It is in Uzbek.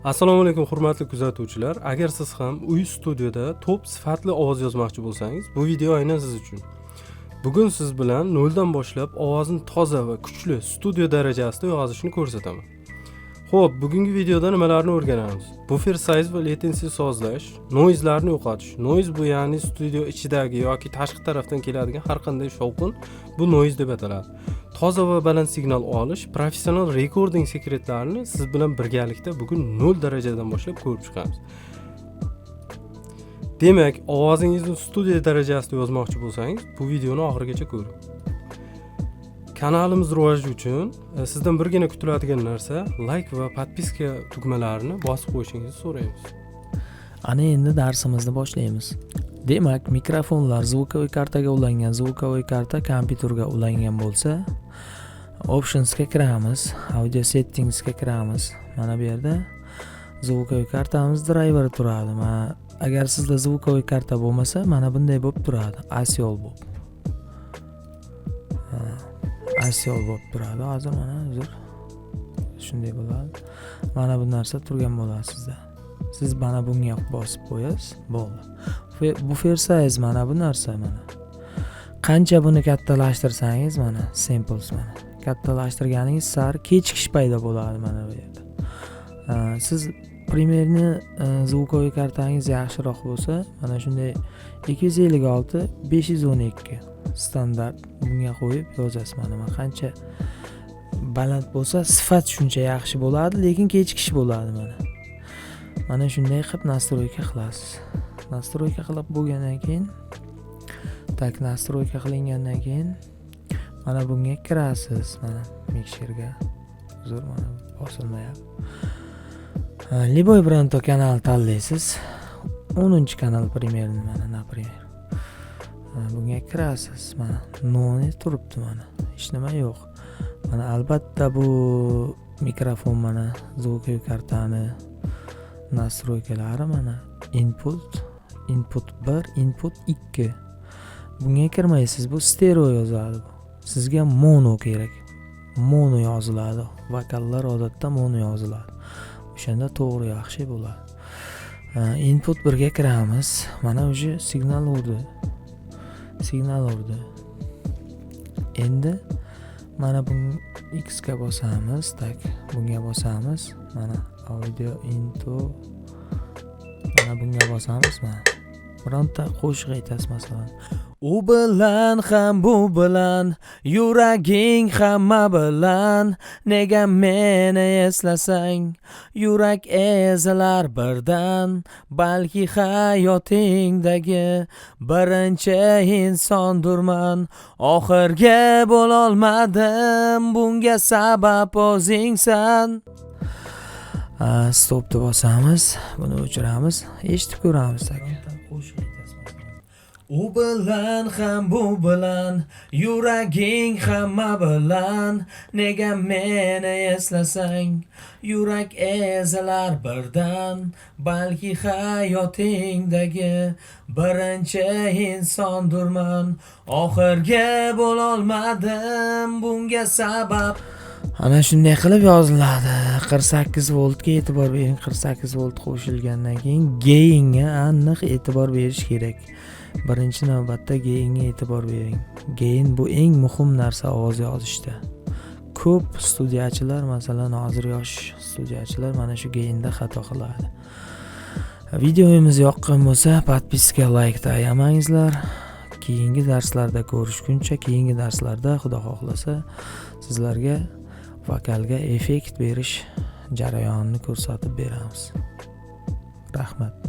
Assalomu alaykum hurmatli kuzatuvchilar. Agar siz ham uy studiyada top sifatli ovoz yozmoqchi bo'lsangiz, bu video aynan siz uchun. Bugun siz bilan noldan boshlab ovozini toza va kuchli studiyo darajasida yozishni ko'rsataman. Xo'p, bugungi videoda nimalarni o'rganamiz? Buffer size va latency sozlash, noise'larni yo'qotish. Noise bu ya'ni studiyo ichidagi yoki tashqi tarafdan keladigan har qanday shovqin bu noise deb ataladi. Toza va baland signal olish, professional recording sekretlarini siz bilan birgalikda bugun 0 darajadan boshlab ko'rib chiqamiz. Demak, ovozingizni studiyo darajasida yozmoqchi bo'lsangiz, bu videoni oxirigacha ko'ring. Kanalimiz rivoji uchun sizdan birgina kutiladigan narsa like va podpiska tugmalarini bosib qo'yishingizni so'raymiz. Ana endi darsimizni boshlaymiz. Demak, mikrofonlar zvukovoy kartaga ulangan, zvukovoy karta kompyuterga ulangan bo'lsa, optionsga kiramiz, audio settingsga kiramiz. Mana bu yerda zvukovoy kartamiz driveri turadi. Agar sizda zvukovoy karta bo'lmasa, mana bunday bo'lib turadi. Asiol bo'lib. Asiol bo'lib turadi. Hozir mana shunday bo'ladi. Mana bu narsa turgan bo'ladi sizda. Siz mana bunga bosib qo'yasiz, bo'ldi. Buffer size mana bu narsa mana. Qancha buni kattalashtirsangiz mana samples mana. Kattalashtirganingiz sari kechikish paydo bo'ladi mana bu yerda. Siz primerni zvukovoy kartangiz yaxshiroq bo'lsa, mana shunday 256 512 standart bunga qo'yib yozasiz mana. Qancha baland bo'lsa, sifat shuncha yaxshi bo'ladi, lekin kechikish bo'ladi mana. Mana shunday qilib nastroyka qilasiz. Nastroyka qilib bo'lgandan keyin nastroyka qilingandan keyin mana bunga kirasiz, mana mixerga. Zo'r mana bosilmayapti. Liboy bironta kanal tanlaysiz. 10-kanal primerni mana, например. Bunga kirasiz, mana noni turibdi mana. Hech nima yo'q. Mana albatta bu mikrofon mana zvukovoy kartani nastroykalari mana input 1, input 2. Bunga kirmaysiz, bu stereo yozadi. Sizga mono kerak. Mono yoziladi. Vokallar odatda mono yoziladi. O'shanda to'g'ri yaxshi bo'ladi. Input 1 ga kiramiz. Mana o'sha signal urdi. Endi mana bu X ga bosamiz, bunga bosamiz. Mana audio into mana bunga bosamiz mana. Bironta qo'shiq aytasiz masalan. U bilan ham bu bilan yuraging hamma bilan, nega meni eslasang yurak ezilar birdan, balki hayotingdagi birinchi insondurman, oxirgi bo'lolmadim, bunga sabab o'zingsan. Stopni bosamiz, buni o'chiramiz, eshitib ko'ramiz. U bilan ham bu bilan yuraging hamma bilan, nega meni eslasang yurak ezilar birdan, balki hayotingdagi birinchi insondurman, oxirgi bo'lolmadim, bunga sabab. Ana shunday qilib yoziladi. 48 voltga e'tibor bering. 48 volt qo'shilgandan keyin gainga aniq e'tibor berish kerak. Birinchi navbatda gainga e'tibor bering. Gain bu eng muhim narsa ovoz yozishda. Ko'p studiyachilar, masalan, hozir yosh studiyachilar mana shu gainda xato qiladi. Videomiz yoqqan bo'lsa, podpiska, like ayamangizlar. Keyingi darslarda ko'rishguncha, keyingi darslarda Xudo xohlasa sizlarga vokalga effekt berish jarayonini ko'rsatib beramiz. Rahmat.